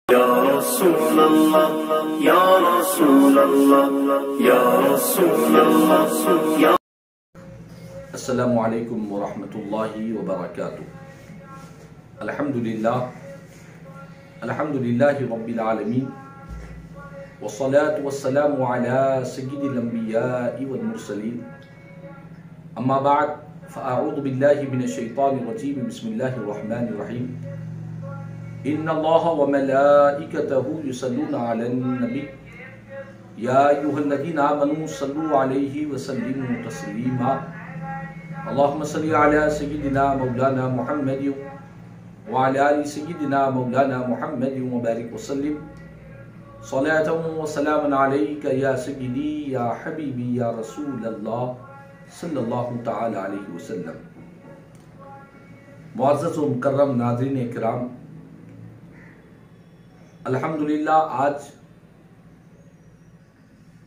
या रसूल अल्लाह या रसूल अल्लाह या रसूल अल्लाह या। अस्सलामु अलैकुम व रहमतुल्लाहि व बरकातुहू। अल्हम्दुलिल्लाहि रब्बिल आलमीन वस्सलातु वस्सलामु अला सय्यिदिल अंबिया'i वल मुरसलीन। अम्मा बाद फ़अऊज़ु बिल्लाहि मिनश शैतानिर रजीम। बिस्मिल्लाहिर रहमानिर रहीम। इन्नल्लाहा व मलाइकतहु युसल्लूना अलन नबी या अय्युहल्लज़ीना आमनू सल्लू अलैहि व सल्लिमू तस्लीमा। अल्लाहुम्मा सल्लि अला सय्यिदिना मौलाना मुहम्मद व अला आलि सय्यिदिना मौलाना मुहम्मद व बारिक व सल्लिम सलातन व सलामन अलैका या सय्यिदी या हबीबी या रसूलल्लाह सल्लल्लाहु तआला अलैहि वसल्लम। मुअज़्ज़ज़ व मुकर्रम नाज़रीन किराम, अल्हम्दुलिल्लाह आज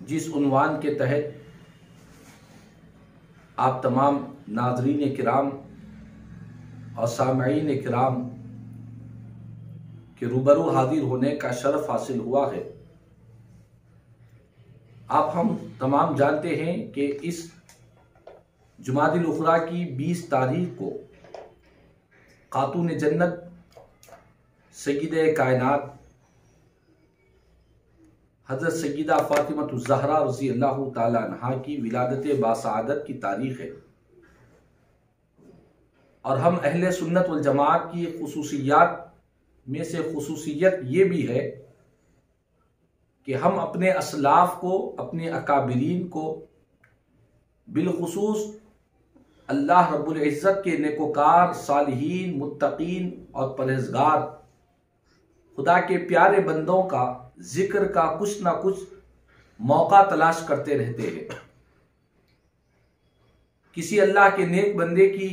जिस उन्वान के तहत आप तमाम नाज़रीन किराम और सामईन किराम के रूबरू हाजिर होने का शरफ हासिल हुआ है। आप हम तमाम जानते हैं कि इस जुमादिल उखरा की 20 तारीख को खातून जन्नत सय्यिदे कायनात हज़रत सय्यिदा फ़ातिमा ज़हरा रज़ी अल्लाह ताला अन्हा की विलादत बासआदत की तारीख है। और हम अहले सुन्नत वल जमात की खुसूसियात में से खुसूसियत ये भी है कि हम अपने असलाफ को, अपने अकाबिरीन को, बिलखुसूस अल्लाह रब्बुल इज़्ज़त के नेकोकार, सालिहीन, मुत्तकीन और परहेज़गार खुदा के प्यारे बंदों का जिक्र का कुछ ना कुछ मौका तलाश करते रहते हैं। किसी अल्लाह के नेक बंदे की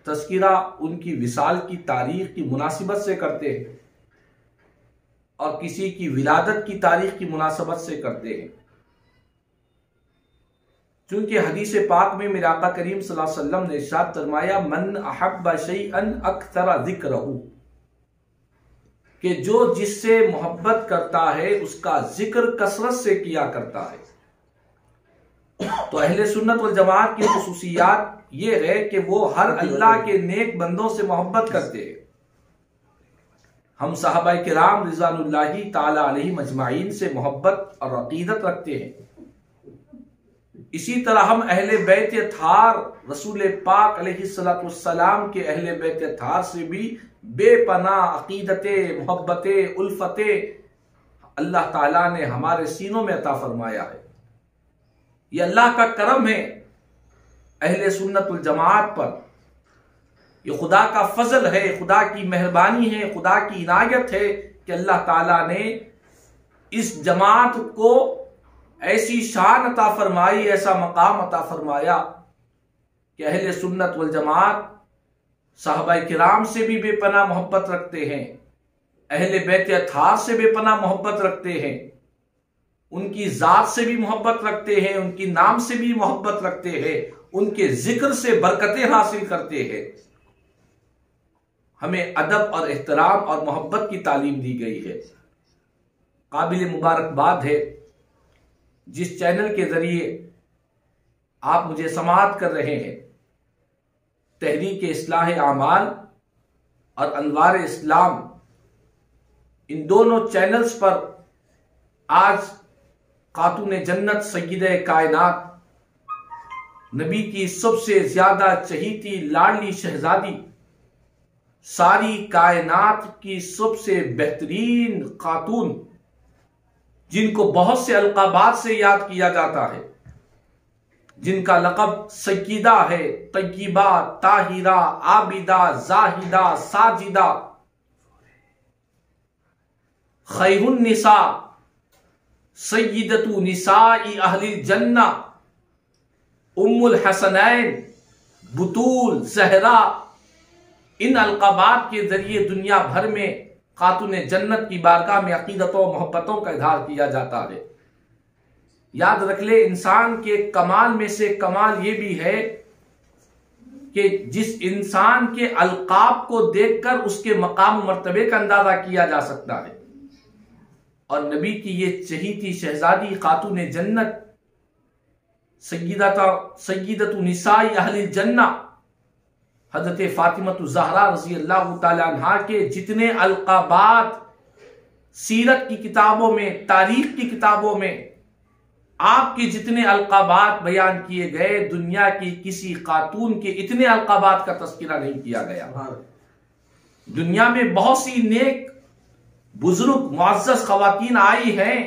तज़किरा उनकी विसाल की तारीख की मुनासिबत से करते हैं और किसी की विलादत की तारीख की मुनासिबत से करते हैं। चूंकि हदीस पाक में मेरे आका करीम सल्लल्लाहु अलैहि वसल्लम ने इरशाद फरमाया, मन अहब्बा शैअन अक्सरा ज़िक्रहू, कि जो जिससे मोहब्बत करता है उसका जिक्र कसरत से किया करता है। तो अहले सुन्नत वल जमात की खुसूसियात ये है कि वो हर अल्लाह के नेक बंदों से मोहब्बत करते हैं। हम सहाबाए किराम रिज़वानुल्लाहि ताला अलैहिम अजमाइन से मोहब्बत और अकीदत रखते हैं। इसी तरह हम अहले बैत थार रसूल पाक अलैहिस्सलातु वस्सलाम के अहले बैत थार से भी बेपनाह अकीदते, मोहब्बते, उल्फते अल्लाह ताला ने हमारे सीनों में अता फरमाया है। ये अल्लाह का करम है अहले सुन्नत वल जमात पर। ये खुदा का फजल है, खुदा की मेहरबानी है, खुदा की इनायत है कि अल्लाह ताला ने इस जमात को ऐसी शान अता फरमाई, ऐसा मकाम अता फरमाया कि अहले सुन्नत वल जमात साहबाए किराम से भी बेपनाह मोहब्बत रखते हैं, अहले बैत अथार से बेपनाह मोहब्बत रखते हैं, उनकी जात से भी मोहब्बत रखते हैं, उनकी नाम से भी मोहब्बत रखते हैं, उनके जिक्र से बरकतें हासिल करते हैं। हमें अदब और एहतराम और मोहब्बत की तालीम दी गई है। काबिल मुबारकबाद है जिस चैनल के जरिए आप मुझे समाअत कर रहे हैं। तहरीक इस्लाह आमाल और अनवार इस्लाम, इन दोनों चैनल्स पर आज खातून जन्नत सय्यिदे कायनात, नबी की सबसे ज्यादा चहीती लाडली शहजादी, सारी कायनात की सबसे बेहतरीन खातून, जिनको बहुत से अलकाबात से याद किया जाता है, जिनका लक़ब सय्यिदा है, तय्यिबा, ताहिरा, आबिदा, जाहिदा, साजिदा, खैरुन निसा, सय्यिदतु निसाई अहलिल जन्ना, उम्मुल हसनैन, बुतूल, ज़हरा, इन अलकाबात के जरिए दुनिया भर में खातून जन्नत की बारगाह में अकीदतों मोहब्बतों का इजहार किया जाता है। याद रख ले, इंसान के कमाल में से कमाल ये भी है कि जिस इंसान के अलकाब को देखकर उसके मकाम मर्तबे का अंदाजा किया जा सकता है। और नबी की ये चहीती शहजादी खातून जन्नत सय्यदतु निसाई अहलिल जन्ना हजरत फातिमतु ज़हरा रज़ी अल्लाह तआला अन्हा के जितने अलक़ाबात सीरत की किताबों में, तारीख की किताबों में आपके जितने अलक़ाबात बयान किए गए, दुनिया की किसी खातून के इतने अलक़ाबात का तज़किरा नहीं किया गया। दुनिया में बहुत सी नेक बुजुर्ग मुअज़्ज़ज़ ख़वातीन आई हैं,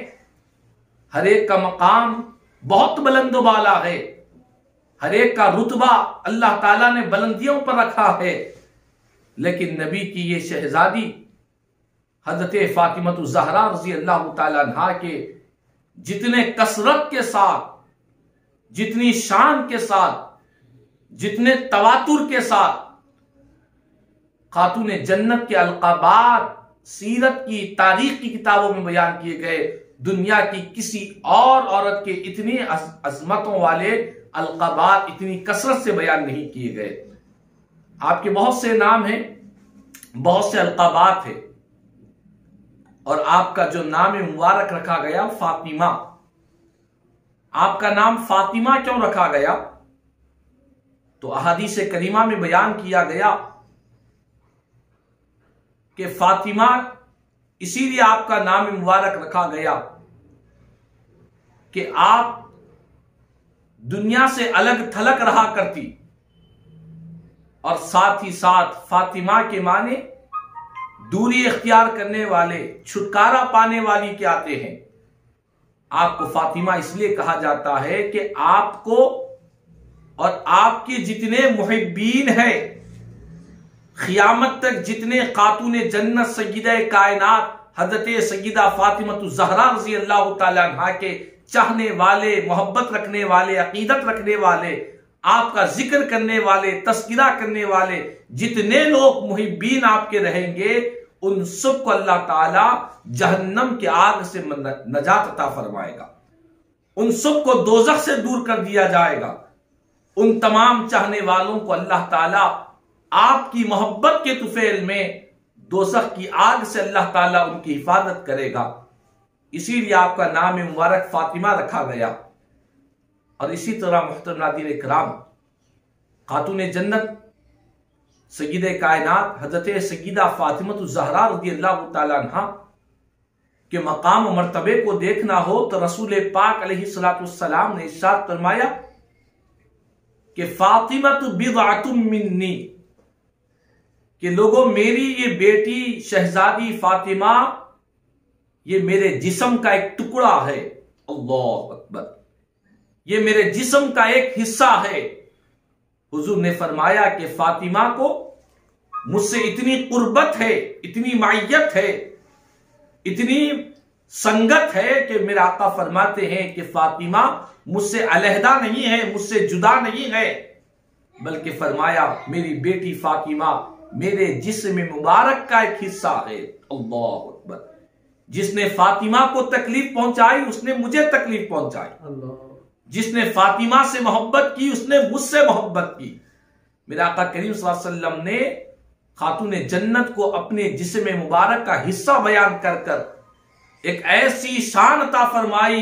हर एक का मकाम बहुत बुलंद बाला है, हर एक का रुतबा अल्लाह ताला ने बुलंदियों पर रखा है, लेकिन नबी की ये शहजादी हज़रत फातिमतु ज़हरा रज़ी अल्लाह तआला अन्हा के जितने कसरत के साथ, जितनी शान के साथ, जितने तवातुर के साथ खातून जन्नत के अलक़ाबात सीरत की, तारीख की किताबों में बयान किए गए, दुनिया की किसी और औरत के इतनी अजमतों वाले अलक़ाबात इतनी कसरत से बयान नहीं किए गए। आपके बहुत से नाम हैं, बहुत से अलक़ाबात हैं, और आपका जो नाम मुबारक रखा गया फातिमा, आपका नाम फातिमा क्यों रखा गया? तो अहादीस करीमा में बयान किया गया कि फातिमा इसीलिए आपका नाम मुबारक रखा गया कि आप दुनिया से अलग थलग रहा करती, और साथ ही साथ फातिमा के माने दूरी इख्तियार करने वाले, छुटकारा पाने वाली के आते हैं। आपको फातिमा इसलिए कहा जाता है कि आपको और आपके जितने मुहिब्बीन हैं, क़ियामत तक जितने खातून जन्नत सय्यदा कायनात हज़रत सय्यदा फातिमतु ज़हरा रज़ी अल्लाह तआला अन्हा के चाहने वाले, मोहब्बत रखने वाले, अकीदत रखने वाले, आपका जिक्र करने वाले, तस्किरा करने वाले जितने लोग मुहिब्बीन आपके रहेंगे, उन सबको अल्लाह ताला जहन्नम की आग से नजात अता फरमाएगा, उन सबको दोज़ख से दूर कर दिया जाएगा। उन तमाम चाहने वालों को अल्लाह ताला आपकी मोहब्बत के तुफैल में दोज़ख की आग से अल्लाह ताला उनकी हिफाजत करेगा। इसीलिए आपका नाम मुबारक फातिमा रखा गया। और इसी तरह मुहतरम नाज़रीन इकराम, खातून जन्नत सय्यदे कायनात हज़रत सय्यदा फातिमतु ज़हरा रज़ी अल्लाह तआला अन्हा के मकाम और मर्तबे को देखना हो तो रसूल पाक अलैहिस्सलाम ने इरशाद फरमाया कि फातिमतु बिदअतुम मिन्नी, कि लोगों मेरी ये बेटी शहजादी फातिमा ये मेरे जिस्म का एक टुकड़ा है। अल्लाह अकबर, ये मेरे जिस्म का एक हिस्सा है। हुजूर ने फरमाया कि फातिमा को मुझसे इतनी कुर्बत है, इतनी मायत है, इतनी संगत है कि मेरे आका फरमाते हैं कि फातिमा मुझसे अलहदा नहीं है, मुझसे जुदा नहीं है, बल्कि फरमाया मेरी बेटी फातिमा मेरे जिस्म मुबारक का एक हिस्सा है। अल्लाह अकबर, जिसने फातिमा को तकलीफ पहुंचाई उसने मुझे तकलीफ पहुंचाई, जिसने फातिमा से मोहब्बत की उसने मुझसे मोहब्बत की। मेरे आका करीम सल्लल्लाहु अलैहि वसल्लम ने खातून जन्नत को अपने जिस्म मुबारक का हिस्सा बयान कर कर एक ऐसी शान अता फरमाई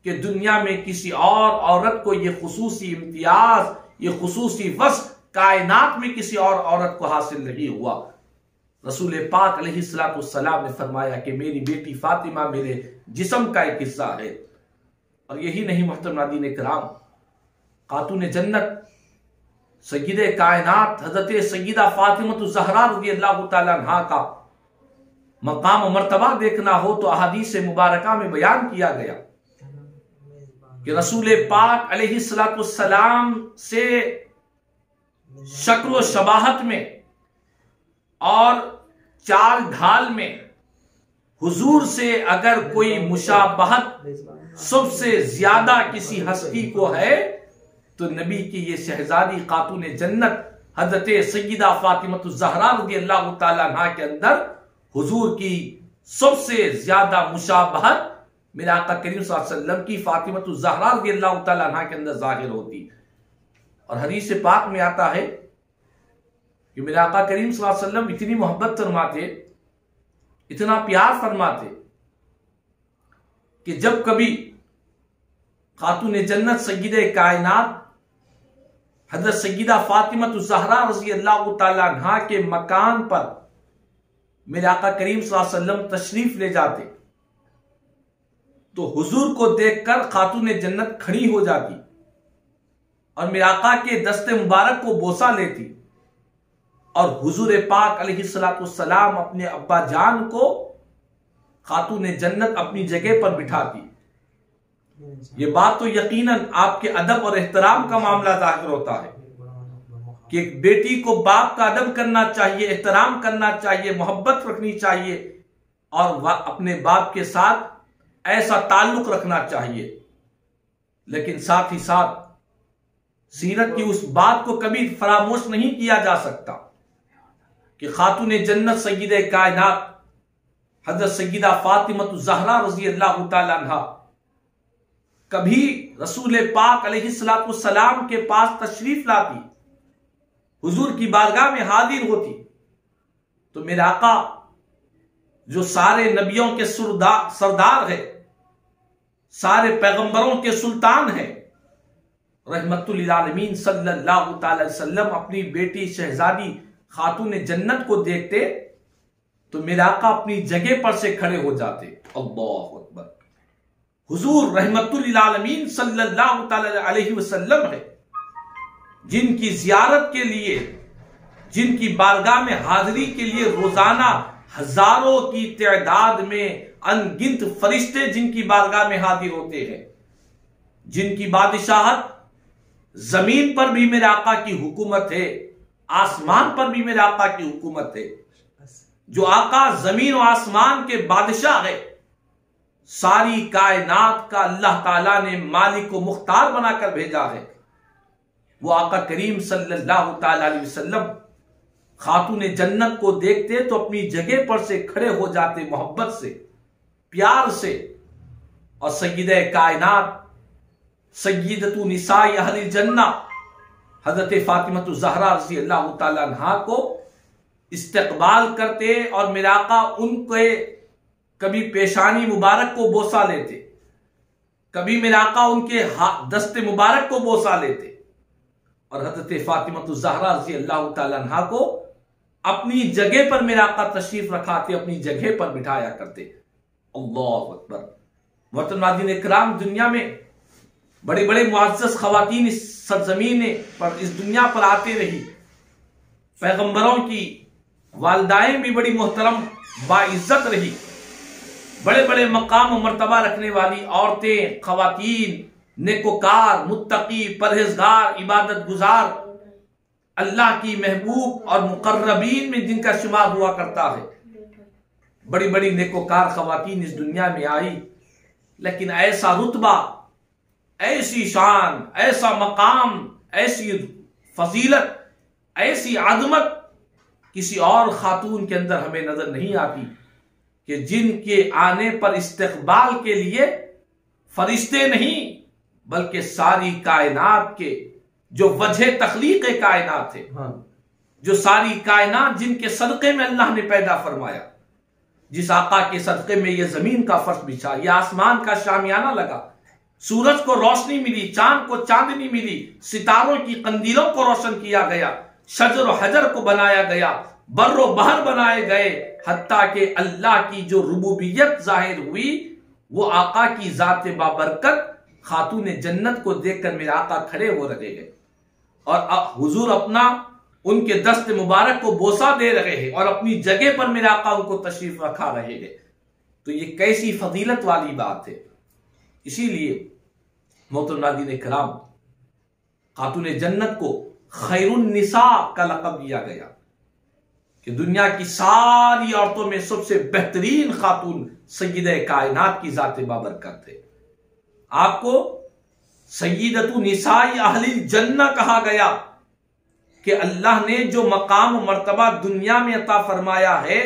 कि दुनिया में किसी और औरत को यह खुसूसी इम्तियाज, ये खुसूसी वस्फ कायनात में किसी और औरत को हासिल नहीं हुआ। रसूल पाक अलैहिस्सलाम ने फरमाया कि मेरी बेटी फातिमा मेरे जिस्म का एक हिस्सा है। और यही नहीं मुहतरम नाज़रीन इकराम, खातून जन्नत सय्यदे कायनात हज़रत सय्यदा फातिमतु ज़हरा रज़ी अल्लाह तआला अन्हा का मकाम और मर्तबा देखना हो तो अहादीस मुबारका में बयान किया गया कि रसूल पाक अलैहिस्सलाम से शक्ल व शबाहत में और चाल ढाल में हुजूर से अगर कोई मुशाबहत सबसे ज्यादा किसी हस्ती को है तो नबी की ये शहजादी खातून जन्नत हज़रत सय्यदा फातिमतु ज़हरा रज़ी अल्लाह तआला अन्हा के अंदर हुजूर की सबसे ज्यादा मुशाबहत मेरे आका करीम सल्लल्लाहु अलैहि वसल्लम की फातिमतु ज़हरा रज़ी अल्लाह तआला अन्हा के अंदर जाहिर होती। और हदीस पाक में आता है कि मेरे आका करीम सल्लल्लाहु अलैहि वसल्लम इतनी मोहब्बत फरमाते, इतना प्यार फरमाते कि जब कभी खातून जन्नत सय्यदे कायनात हजरत सय्यदा फातिमा ज़हरा रज़ी अल्लाह तआला अन्हा के मकान पर मेरे आका करीम सल्लल्लाहु अलैहि वसल्लम तशरीफ ले जाते तो हुजूर को देखकर खातून जन्नत खड़ी हो जाती और मेरे आका के दस्ते मुबारक को बोसा लेती और हुजूर पाक अलैहिस्सलाम अपने अब्बा जान को खातून जन्नत अपनी जगह पर बिठाती। ये बात तो यकीनन आपके अदब और एहतराम का मामला जाहिर होता है कि एक बेटी को बाप का अदब करना चाहिए, एहतराम करना चाहिए, मोहब्बत रखनी चाहिए और वह अपने बाप के साथ ऐसा ताल्लुक रखना चाहिए। लेकिन साथ ही साथ सीरत की उस बात को कभी फरामोश नहीं किया जा सकता कि खातून जन्नत सय्यदे कायनात हजरत सय्यदा फातिमा ज़हरा रज़ी अल्लाह तआला अन्हा कभी रसूल पाक अलैहिस्सलाम के पास तशरीफ लाती, हुजूर की बारगाह में हाजिर होती तो मेरे आका जो सारे नबियों के सरदार है, सारे पैगंबरों के सुल्तान है, रहमतुल लिल आलमीन सल्लल्लाहु अलैहि वसल्लम अपनी बेटी शहजादी खातून जन्नत को देखते तो मेरे आका अपनी जगह पर से खड़े हो जाते। अल्लाहु अकबर। हुजूर रहमतुल लिल आलमीन सल्लल्लाहु अलैहि वसल्लम है जिनकी जियारत के लिए, जिनकी बारगाह में हाजिरी के लिए रोजाना हजारों की तादाद में अनगिनत फरिश्ते जिनकी बारगाह में हाजिर होते हैं, जिनकी बादशाहत जमीन पर भी मेरे आका की हुकूमत है, आसमान पर भी मेरे आका की हुकूमत है। जो आका जमीन और आसमान के बादशाह है, सारी कायनात का अल्लाह ताला ने मालिक को मुख्तार बनाकर भेजा है, वो आका करीम सल्लल्लाहु ताला अलैहि वसल्लम खातून जन्नत को देखते तो अपनी जगह पर से खड़े हो जाते, मोहब्बत से, प्यार से, और सय्यदे कायनात सय्यदतु निसाई अहलिल जन्ना हजरत फातिमा ज़हरा रज़ी अल्लाह तआला अन्हा को इस्तकबाल करते और मेरे आका उनके कभी पेशानी मुबारक को बोसा लेते, कभी मेरे आका उनके दस्ते मुबारक को बोसा लेते और हजरत फातिमा ज़हरा रज़ी अल्लाह तआला अन्हा को अपनी जगह पर मेरे आका तशरीफ रखाते, अपनी जगह पर बिठाया करते। अल्लाहु अकबर। मोहतरम नाज़रीन इकराम, दुनिया में बड़े बड़े मुअज़्ज़ज़ ख़वातीन इस सरज़मीन पर, इस दुनिया पर आते रही। पैगंबरों की वालिदाएं भी बड़ी मोहतरम बाइज्जत रही, बड़े बड़े मकाम और मर्तबा रखने वाली औरतें, ख़वातीन, नेकोकार, मुत्तकी, परहेजगार, इबादत गुजार, अल्लाह की महबूब और मुकर्रबीन में जिनका शुमार हुआ करता है। बड़ी बड़ी नेकोकार ख़वातीन इस दुनिया में आई, लेकिन ऐसा रुतबा, ऐसी शान, ऐसा मकाम, ऐसी फजीलत, ऐसी आज़मत किसी और खातून के अंदर हमें नजर नहीं आती कि जिनके आने पर इस्तकबाल के लिए फरिश्ते नहीं बल्कि सारी कायनात के जो वजह तख्लीक कायनात है, जो सारी कायनात जिनके सदक़े में अल्लाह ने पैदा फरमाया, जिस आका के सदक़े में ये जमीन का फर्श बिछा, ये आसमान का शामियाना लगा, सूरज को रोशनी मिली, चांद को चांदनी मिली, सितारों की कंदीलों को रोशन किया गया, शजर और हजर को बनाया गया, बर्रो बहर बनाए गए, हत्ता के अल्लाह की जो रुबूबियत जाहिर हुई वो आका की जात बाबरकत खातून जन्नत को देखकर मेरे आका खड़े हो रहे हैं और हुजूर अपना उनके दस्त मुबारक को बोसा दे रहे हैं और अपनी जगह पर मेरे आका उनको तशरीफ रखा रहे हैं। तो ये कैसी फजीलत वाली बात है। इसीलिए मोहतरम नाज़रीन किराम, खातून जन्नत को खैरुन निसा का लक़ब दिया गया कि दुनिया की सारी औरतों में सबसे बेहतरीन खातून सय्यदे कायनात की जाते बाबरकत है। आपको सय्यदतु निसाई अहलिल जन्ना कहा गया कि अल्लाह ने जो मकाम मर्तबा दुनिया में अता फरमाया है,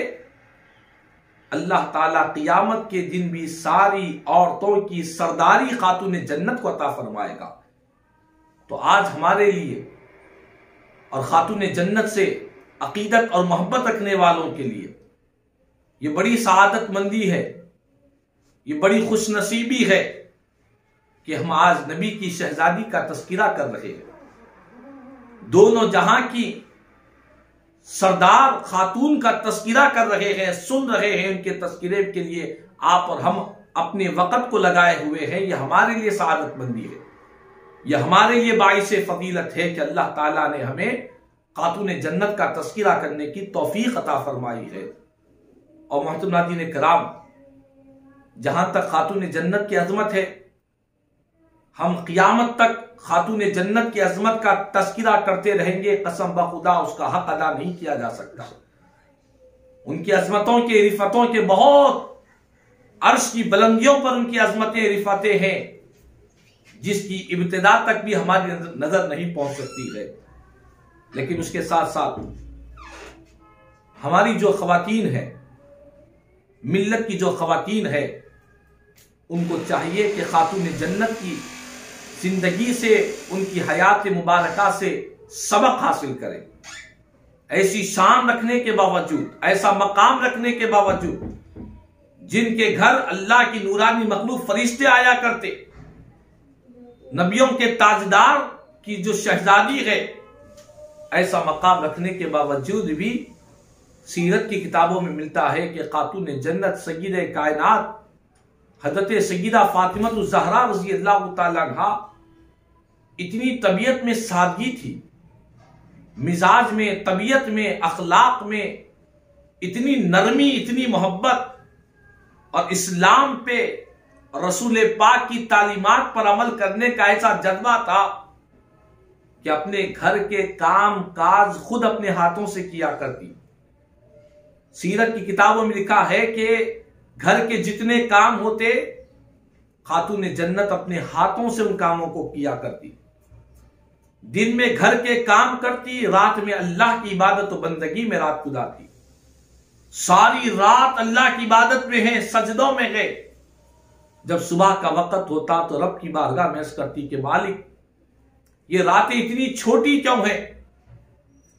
अल्लाह ताला क़ियामत के दिन भी सारी औरतों की सरदारी खातून जन्नत को अता फरमाएगा। तो आज हमारे लिए और खातून जन्नत से अकीदत और मोहब्बत रखने वालों के लिए ये बड़ी सआदत मंदी है, ये बड़ी खुशनसीबी है कि हम आज नबी की शहजादी का तस्किरा कर रहे हैं, दोनों जहां की सरदार खातून का तस्किरा कर रहे हैं, सुन रहे हैं। उनके तस्किरे के लिए आप और हम अपने वक़्त को लगाए हुए हैं। यह हमारे लिए सआदतमंदी है, यह हमारे लिए बाइसे फजीलत है कि अल्लाह ताला ने हमें खातून जन्नत का तस्किरा करने की तौफीक अता फरमाई है। और मोहतरम नाज़रीन किराम, जहां तक खातून जन्नत की अजमत है, हम क़ियामत तक खातून जन्नत की अजमत का तस्किरा करते रहेंगे। कसम बखुदा उसका हक अदा नहीं किया जा सकता। उनकी अजमतों के रिफतों के बहुत अर्श की बुलंदियों पर उनकी अजमतें रिफतें हैं, जिसकी इब्तिदा तक भी हमारी नजर नहीं पहुंच सकती है। लेकिन उसके साथ साथ हमारी जो खवातीन है, मिल्लत की जो खवातीन है, उनको चाहिए कि खातून जन्नत की जिंदगी से, उनकी हयात मुबारका से सबक हासिल करें। ऐसी शान रखने के बावजूद, ऐसा मकाम रखने के बावजूद, जिनके घर अल्लाह की नूरानी मखलूक फरिश्ते आया करते, नबियों के ताजदार की जो शहजादी है, ऐसा मकाम रखने के बावजूद भी सीरत की किताबों में मिलता है कि खातून जन्नत सय्यदे कायनात हजरत सय्यदा फातिमा ज़हरा रज़ी अल्लाह तआला अन्हा इतनी तबीयत में सादगी थी, मिजाज में, तबीयत में, अखलाक में इतनी नरमी, इतनी मोहब्बत, और इस्लाम पे, रसूल पाक की तालीमात पर अमल करने का ऐसा जज्बा था कि अपने घर के काम काज खुद अपने हाथों से किया करती। सीरत की किताबों में लिखा है कि घर के जितने काम होते, खातून जन्नत अपने हाथों से उन कामों को किया करती। दिन में घर के काम करती, रात में अल्लाह की इबादत और बंदगी में रात गुजारती। सारी रात अल्लाह की इबादत में है, सजदों में है। जब सुबह का वक्त होता तो रब की बारगाह में अर्ज़ करती कि मालिक, ये रातें इतनी छोटी क्यों है?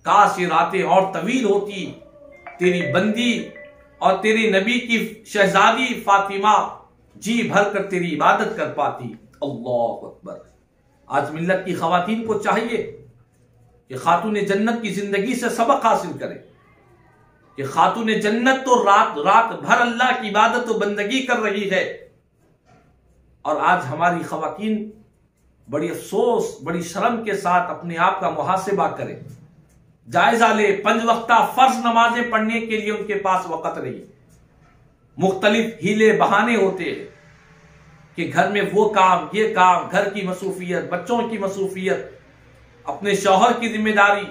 काश ये रातें और तवील होती, तेरी बंदी और तेरे नबी की शहजादी फातिमा जी भर कर तेरी इबादत कर पाती। अल्लाह अकबर। आज मिल्लत की खवातीन को चाहिए कि खातून जन्नत की जिंदगी से सबक हासिल करें कि खातून जन्नत तो रात रात भर अल्लाह की इबादत और बंदगी कर रही है। और आज हमारी खवातीन बड़ी अफसोस, बड़ी शर्म के साथ अपने आप का मुहासिबा करें, जायजा ले। 5 वक्ता फर्ज नमाजें पढ़ने के लिए उनके पास वक़्त नहीं। मुख्तलिफ हीले बहाने होते हैं कि घर में वो काम, ये काम, घर की मसरूफियत, बच्चों की मसरूफियत, अपने शौहर की जिम्मेदारी,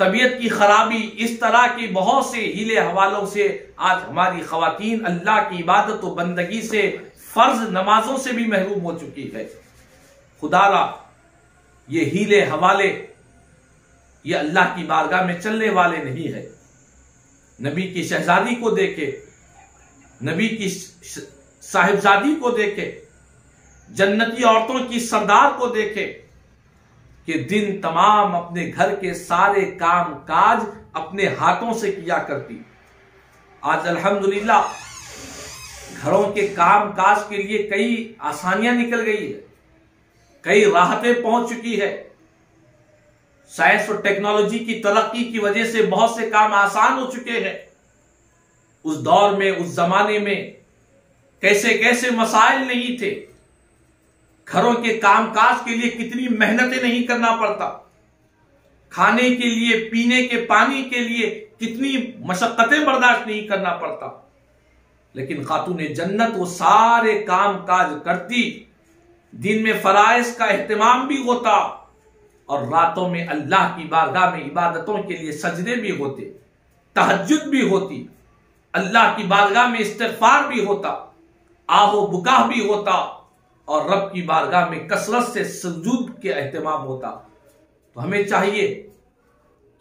तबीयत की खराबी, इस तरह की बहुत से हीले हवालों से आज हमारी खवातीन अल्लाह की इबादत और बंदगी से, फर्ज नमाजों से भी महरूम हो चुकी है। खुदारा ये हीले हवाले ये अल्लाह की बारगाह में चलने वाले नहीं है। नबी की शहजादी को देखे, नबी की साहिबजादी को देखे, जन्नती औरतों की सरदार को देखे कि दिन तमाम अपने घर के सारे काम काज अपने हाथों से किया करती। आज अल्हम्दुलिल्लाह घरों के काम काज के लिए कई आसानियां निकल गई है, कई राहतें पहुंच चुकी है। साइंस और टेक्नोलॉजी की तरक्की की वजह से बहुत से काम आसान हो चुके हैं। उस दौर में, उस जमाने में कैसे कैसे मसाइल नहीं थे। घरों के कामकाज के लिए कितनी मेहनतें नहीं करना पड़ता, खाने के लिए, पीने के पानी के लिए कितनी मशक्कतें बर्दाश्त नहीं करना पड़ता। लेकिन खातून जन्नत वो सारे काम काज करती, दिन में फराइज का एहतमाम भी होता और रातों में अल्लाह की बारगाह में इबादतों के लिए सजदे भी होते, तहज्जुद भी होती, अल्लाह की बारगाह में इस्तिग़फ़ार भी होता, आहो बुकाह भी होता और रब की बारगाह में कसरत से सुजूद के एहतमाम होता। तो हमें चाहिए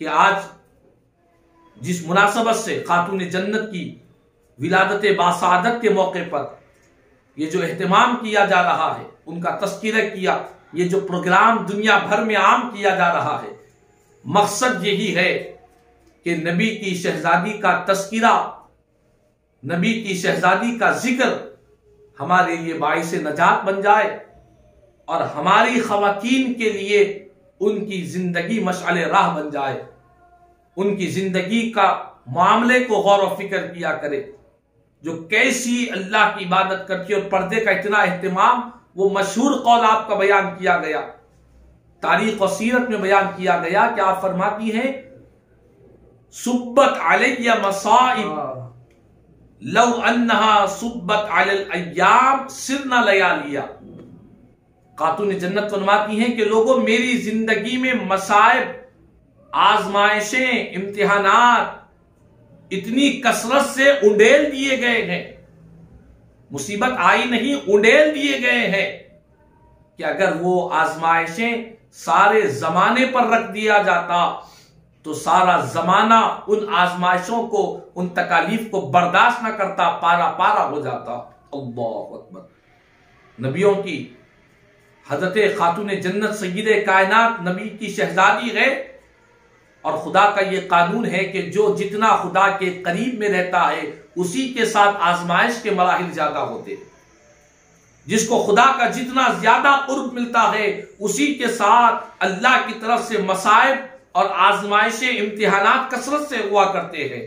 कि आज जिस मुनासबत से खातून जन्नत की विलादत बासादत के मौके पर ये जो एहतमाम किया जा रहा है, उनका तज़किरा किया, ये जो प्रोग्राम दुनिया भर में आम किया जा रहा है, मकसद यही है कि नबी की शहजादी का तज़किरा नबी की शहजादी का जिक्र हमारे लिए बाइस नजात बन जाए और हमारी खवातीन के लिए उनकी जिंदगी मशअले राह बन जाए, उनकी जिंदगी का मामले को गौर व फिक्र किया करे, जो कैसी अल्लाह की इबादत करती है और पर्दे का इतना एहतमाम। वो मशहूर कौल आपका बयान किया गया, तारीख और सीरत में बयान किया गया कि आप फरमाती हैं, सुब्बत अलैया मसाइब लौ अन्नहा सुब्बत अलल अय्याम सिरना लयालिया। खातून जन्नत फरमाती हैं कि लोगों, मेरी जिंदगी में मसाइब, आजमाइशें, इम्तिहानात इतनी कसरत से उंडेल दिए गए हैं, मुसीबत आई नहीं, उंडेल दिए गए हैं कि अगर वो आजमाइशें सारे जमाने पर रख दिया जाता तो सारा जमाना उन आजमाइशों को, उन तकालीफ को बर्दाश्त न करता, पारा पारा हो जाता। अल्लाहु अकबर। नबियों की हजरत खातून जन्नत सय्यदे कायनात नबी की शहजादी है और खुदा का यह कानून है कि जो जितना खुदा के करीब में रहता है उसी के साथ आजमाइश के मराहिल ज्यादा होते हैं। जिसको खुदा का जितना ज्यादा कुर्ब मिलता है उसी के साथ अल्लाह की तरफ से मसाइब और आजमाइशें, इम्तिहानात कसरत से हुआ करते हैं।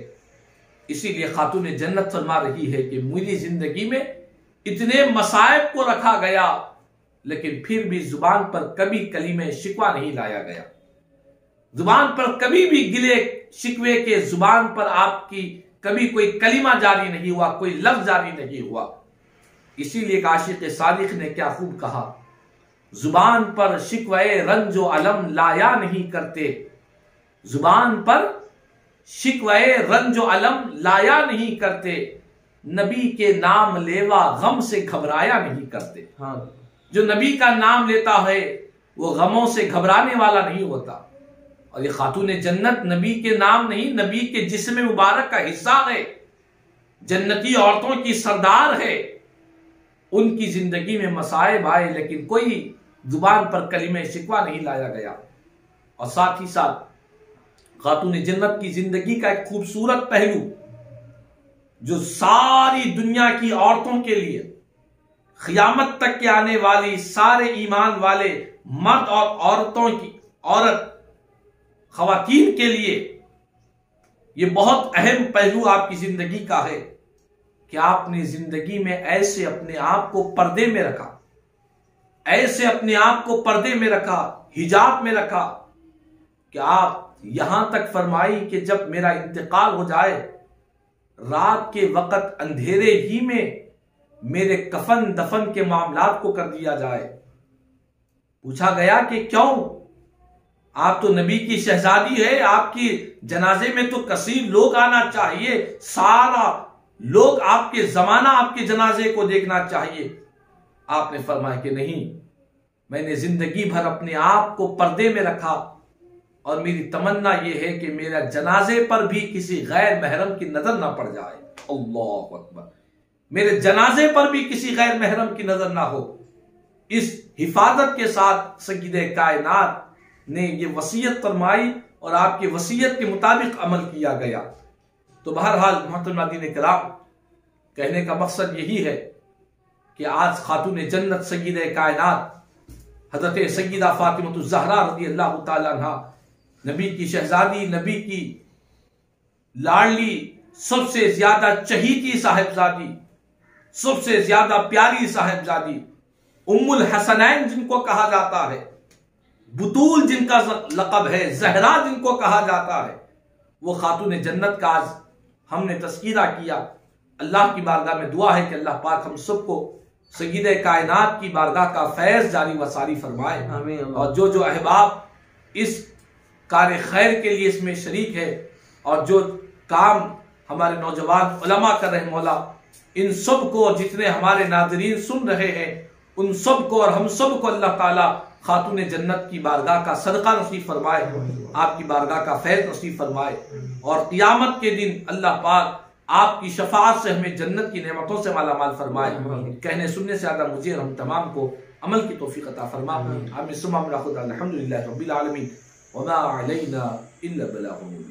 इसीलिए खातून जन्नत फरमा रही है कि मेरी जिंदगी में इतने मसाइब को रखा गया लेकिन फिर भी जुबान पर कभी कलीमे शिकवा नहीं लाया गया, जुबान पर कभी भी गिले शिकवे के, जुबान पर आपकी कभी कोई कलीमा जारी नहीं हुआ, कोई लफ्ज जारी नहीं हुआ। इसीलिए एक आशिक सादिक ने क्या खूब कहा, जुबान पर शिकवे रंजो अलम लाया नहीं करते, जुबान पर शिकवे रंजो अलम लाया नहीं करते, नबी के नाम लेवा गम से घबराया नहीं करते। हाँ, जो नबी का नाम लेता है वो गमों से घबराने वाला नहीं होता। और ये खातून जन्नत नबी के नाम नहीं, नबी के जिस्म मुबारक का हिस्सा है, जन्नती औरतों की सरदार है। उनकी जिंदगी में मसाइब आए लेकिन कोई जुबान पर कलीमे शिकवा नहीं लाया गया। और साथ ही साथ खातून जन्नत की जिंदगी का एक खूबसूरत पहलू जो सारी दुनिया की औरतों के लिए, क़यामत तक के आने वाली सारे ईमान वाले मर्द और औरतों की, औरत ख़वातीन के लिए यह बहुत अहम पहलू आपकी जिंदगी का है कि आपने जिंदगी में ऐसे अपने आप को पर्दे में रखा, ऐसे अपने आप को पर्दे में रखा, हिजाब में रखा कि आप यहां तक फरमाई कि जब मेरा इंतकाल हो जाए रात के वक्त अंधेरे ही में मेरे कफन दफन के मामलात को कर दिया जाए। पूछा गया कि क्यों, आप तो नबी की शहजादी है, आपकी जनाजे में तो कसीर लोग आना चाहिए, सारा लोग आपके जमाना आपके जनाजे को देखना चाहिए। आपने फरमाया कि नहीं, मैंने जिंदगी भर अपने आप को पर्दे में रखा और मेरी तमन्ना यह है कि मेरा जनाजे पर भी किसी गैर महरम की नजर ना पड़ जाए। अल्लाहु अकबर। मेरे जनाजे पर भी किसी गैर महरम की नजर ना हो। इस हिफाजत के साथ सय्यदे कायनात ने यह वसीयत फरमाई और आपकी वसीयत के मुताबिक अमल किया गया। तो बहरहाल मोहतरम नाज़रीन किराम, कहने का मकसद यही है कि आज खातून जन्नत सय्यदे कायनात हजरत सय्यदा फातिमा ज़हरा रज़ी अल्लाह तआला अन्हा, नबी की शहजादी, नबी की लाडली, सबसे ज्यादा चहीती साहिबजादी, सबसे ज्यादा प्यारी साहिबजादी, उम्मुल हसनैन जिनको कहा जाता है, बुतूल जिनका लक़ब है, ज़हरा जिनको कहा जाता है, वो खातून जन्नत का आज हमने तस्कीरा किया। अल्लाह की बारगाह में दुआ है कि अल्लाह पाक हम सबको सय्यदे कायनात की बारगाह का फैज़ जारी व सारी फरमाए। और जो जो अहबाब इस कार्य खैर के लिए इसमें शरीक है और जो काम हमारे नौजवान उलमा कर रहे, मौला इन सब को, जितने हमारे नाज़रीन सुन रहे हैं उन सब को और हम सब को अल्लाह ताला खातून जन्नत की बारगाह का सदका नसीब फरमाए, आपकी बारगाह का फैज़ नसीब फरमाए और क़यामत के दिन अल्लाह पाक आपकी शफाअत से हमें जन्नत की नेमतों से माला माल फरमाए। कहने सुनने से ज़्यादा मुझे और हम तमाम को अमल की तौफीक अता फरमा। आमीन सुम्मा आमीन। अल्हम्दुलिल्लाहि रब्बिल आलमीन व मा अलैना इल्ला बलागुल।